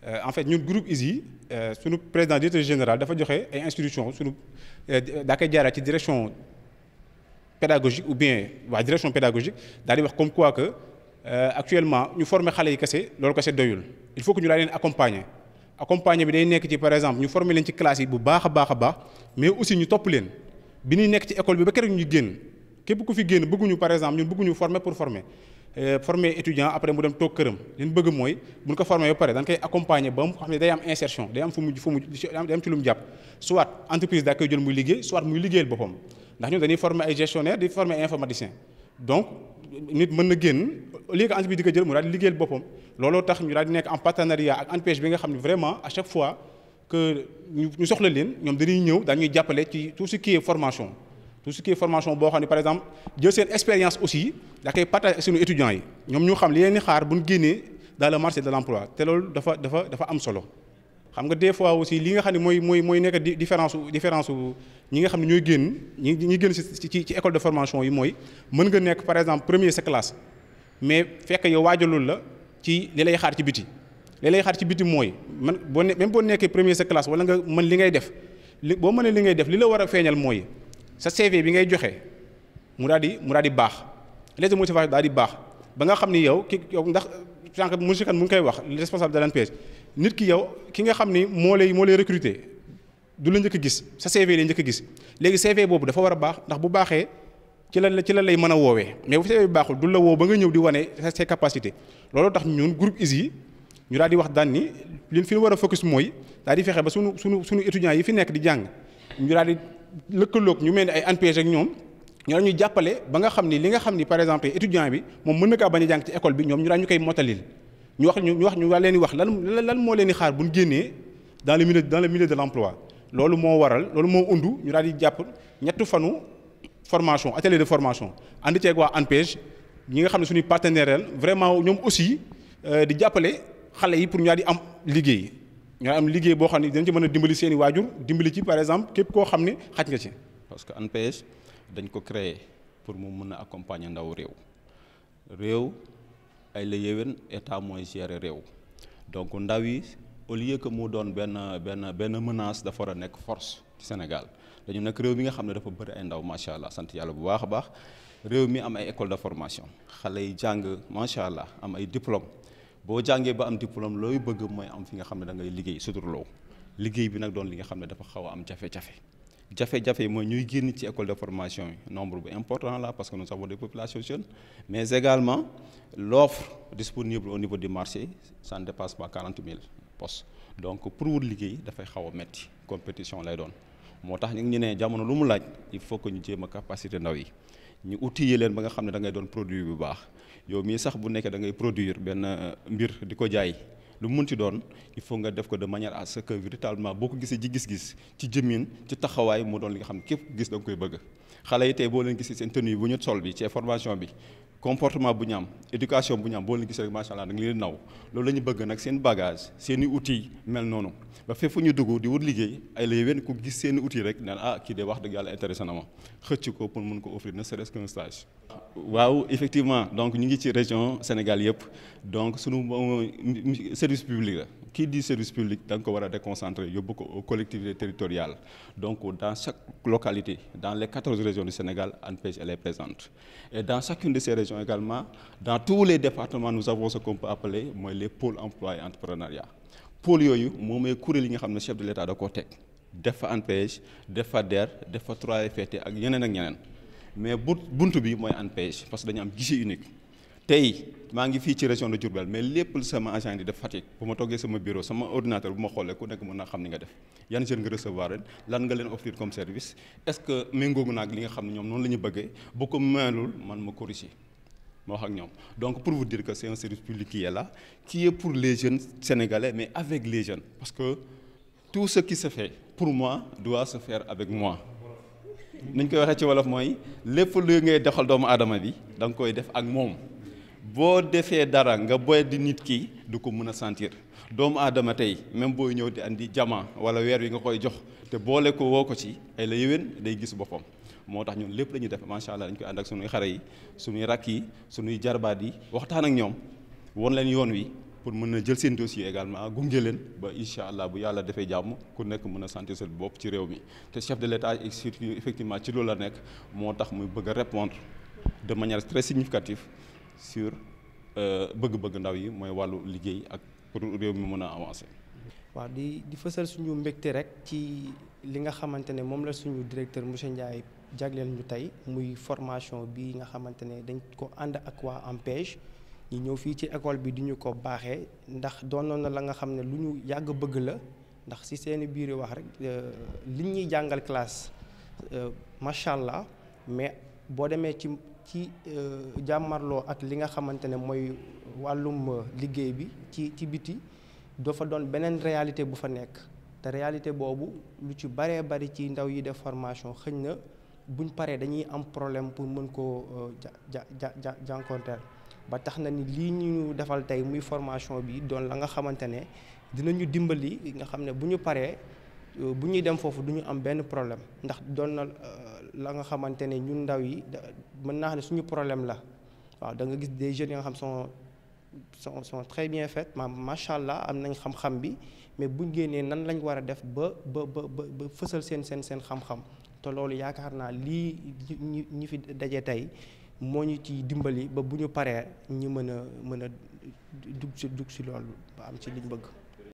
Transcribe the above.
en fait ñun groupe ISI suñu président directeur général dafa joxe ay instructions suñu daa koy jaaree ci direction pédagogique ou bien waa direction pédagogique daal di wax comme quoi que actuellement ñu former xale yi kese loolu kese doyul il faut que ñu daal leen accompagner bi day nekk ci par exemple ñu former leen ci classe yi bu baax a baax mais aussi ñu topp leen bi ñuy nekk ci école bi ba keroog ñu génn képp ku fi génn bëgguñu par exemple ñun bëgguñu former pour former étudiant après mu dem toog këram li ñu bëgg mooy buñ ko former ba pare dañ koy accompagner ba mu xam ne day am insertion day am fu mu day am ci lu mu jàpp soit entreprise daa koy jël muy liggéey soit muy liggéeyal boppam ndax ñun dañuy former ay gestionnaire di former ay informaticiens donc nit mën na génn au lieu que entreprise di ko jël mu daal di liggéeyal boppam looloo tax ñu daal di nekk en partenariat ak ANPEJ bi nga xam ne vraiment à chaque fois que ñu soxla leen ñoom dañuy ñëw dañuy jàppale ci tout ce qui est formation boo xam ne par exemple jël seen expérience aussi da koy partager ak suñu étudiants yi ñoom ñu xam li leen di xaar bu ñu génnee dans le marché de l'emploi te loolu dafa am solo. xam nga des fois aussi li nga xam ne mooy nekk différence ñi nga xam ne ñooy génn ñi génn ci école de formation yi mooy mën nga nekk par exemple premier sa classe mais fekk yow waajalul la ci li lay xaar ci biti mooy même boo nekkee premier sa classe wala nga mën li ngay def boo mënee li ngay def li la war a feeñal mooy sa CV bi ngay joxe mu daal di baax lettre de motivation daal di baax ba nga xam ni yow ndax sànq monsieur Kane mu ngi koy wax le responsable de l'ANPEJ nit ki yow ki nga xam ni moo lay recruter du la njëkk a gis sa CV lay njëkk a gis léegi CV boobu dafa war a baax ndax bu baaxee ci la lay mën a woowee mais bu CV bi baaxul du la woo ba nga ñëw di wane ses capacités loolu tax ñun groupe ISI ñu daal di wax daan ni li fi war a focus mooy daal di fexe ba sunu étudiants yi fi nekk di jàng ñu daal di lëkkaloog ñu mel ni ay ANPEJ ak ñoom ñoo ñuy jàppale ba nga xam ni li nga xam ni par exemple étudiant bi moom mën na kaa bañ a jàng ci école bi ñoom ñu daal ñu koy mottalil ñu daal leen di wax lan moo leen di xaar bu ñu génnee dans le milieu de l'emploi loolu moo undu ñu daal di jàpp ñetti fanu formation atelier de formation ànd ceeg waa ANPEJ ñi nga xam ne suñuy partenaire vraiment ñoom aussi di jàppale xale yi pour ñu daal di am liggéey ñoo am liggéey boo xam ne dañ ci mën a dimbali seen i waajur dimbali ci par exemple képp koo xam ne xaj nga ci. parce que ANPEJ dañ ko créer pour mu mën a accompagner ndaw réew ay la yéwén état mooy gérer réew donc ndaw yi au lieu que mu doon benn menace dafa war a nekk force ci Sénégal dañu nekk réew mi nga xam ne dafa bëri ay ndaw macha allah sant yàlla bu baax a baax réew mi am ay école de formation xale yi jàng macha allah am ay diplôme boo jàngee ba am diplôme looy bëgg mooy am fi nga xam ne da ngay liggéey suturloo liggéey bi nag doon li nga xam ne dafa xaw a am jafe-jafe yi mooy ñuy génn ci école de formation yi nombre bu important là parce que nous avons des populations jeunes mais également l'offre disponible au niveau du marché ça ne dépasse pas 40 000 postes donc pour wut liggéey dafay xaw a metti compétition lay doon moo tax ñu ne jamono lu mu laaj il faut que ñu jéem a capacité ndaw yi ñu outiller leen ba nga xam ne da ngay doon produit bu baax yow mii sax bu nekkee da ngay produire benn mbir di ko jaay lu mu munti doon il faut nga def ko de manière à ce que véritablement boo ko gisee ci gis-gis ci jëmin ci taxawaay mu doon li nga xam ne képp gis da nga koy bëgg xale yi tey boo leen gisee seen tenue bu ñu sol bi ci formation bi comportement bu ñu am éducation bu ñu am boo leen gisee rek macha allah da nga leen naw loolu la ñu bëgg nag seen bagage seen i outils mel noonu ba fépp fu ñu dugg di wut liggéey ay la yéwén ku gis seen i outils rek naan kii de wax dëgg yàlla intéressé na ma xëcc ko pour mun ko offrir ne serait-ce qu'un stage. waaw effectivement donc ñu ngi ci région Sénégal yëpp donc sunu service public la kii di service public da nga ko war a déconcentrer yóbbu ko aux collectivités territoriales donc dans chaque localité dans les 14 régions du Sénégal ANPEJ elle est présente et dans chacune de ces régions également dans tous les départements nous avons ce qu'on peut appeler mooy les pôles emploi et entrepreneuriat pôles yooyu moom mooy kuréel yi nga xam ne chef de l'État da koo teg def fa ANPEJ def fa DER def fa 3FPT ak yeneen ak ñeneen mais buntu bi mooy ANPEJ parce que dañu am guichet unique tey maa ngi fii ci région de Diourbel mais lépp sama agent di def Fatick bu ma toggee sama bureau sama ordinateur bu ma xoolee ku nekk mën naa xam ni nga def yan jeunes nga recevoir ren lan nga leen offrir comme service est-ce que méngoogu naag li nga xam ne ñoom noonu la ñu bëggee bu ko mënul man ma corriger ma wax ak ñoom donc pour vous dire que c'est un service public qui est là qui est pour les jeunes sénégalais mais avec les jeunes parce que tout ce qui se fait pour moi doit se faire avec moi niñ koy waxee ci wolof mooy lépp lu ngay doxal doomu aadama bi da nga koy def ak moom boo defee dara nga boy di nit ki du ko mën a sentir doomu aadama tey même booy ñëw di andi jama wala weer wi nga koy jox te boole ko woo ko ci ay la yéwén day gis boppam moo tax ñun lépp la ñuy def macha allah dañ koy ànd ak sunuy xare yi sunuy rakk yi sunuy jarbaat yi waxtaan ak ñoom won leen yoon wi pour mën a jël seen dossier également gunge leen ba incha allah bu yàlla defee jàmm ku nekk mën a sentir seen bopp ci réew mi te chef de l'État effectivement ci loolu la nekk moo tax muy bëgg a répondre de manière très significative sur bëgg-bëgg ndaw yi mooy wàllu liggéey ak pour réew mi mën a avancer. waaw di fësal suñu mbégte rek ci li nga xamante ne moom la suñu directeur monsieur Ndiaye jagleel ñu tey muy formation bi nga xamante ne dañ ko ànd ak waa ANPEJ ñu ñëw fii ci école bi di ñu ko baaxee ndax doonoon na la nga xam ne lu ñu yàgg bëgg la ndax si seeni biir wax rek li ñuy jàngal classe macha allah mais boo demee ci jàmmarloo ak li nga xamante ne mooy wàllum liggéey bi ci biti dafa doon beneen réalité bu fa nekk te réalité boobu lu ci baree bari ci ndaw yi def formation xëñ na buñ paree dañuy am problème pour mën koo jànkonteel ba tax na ni lii ñu defal tey muy formation bi doon la nga xamante ne dinañu dimbali nga xam ne bu ñu paree bu ñuy dem foofu du ñu am benn problème ndax doon na la nga xamante ne ñun ndaw yi mën naa xam ne suñu problème la waaw da nga gis des jeunes yi nga xam sont très bien faits macha allah am nañ xam-xam bi mais buñ génnee nan lañ war a def ba fësal seen xam-xam te loolu yaakaar naa lii ñi fi daje tey moo ñu ci dimbali ba bu ñu paree ñu mën a dugg si loolu ba am ci liñ bëgg.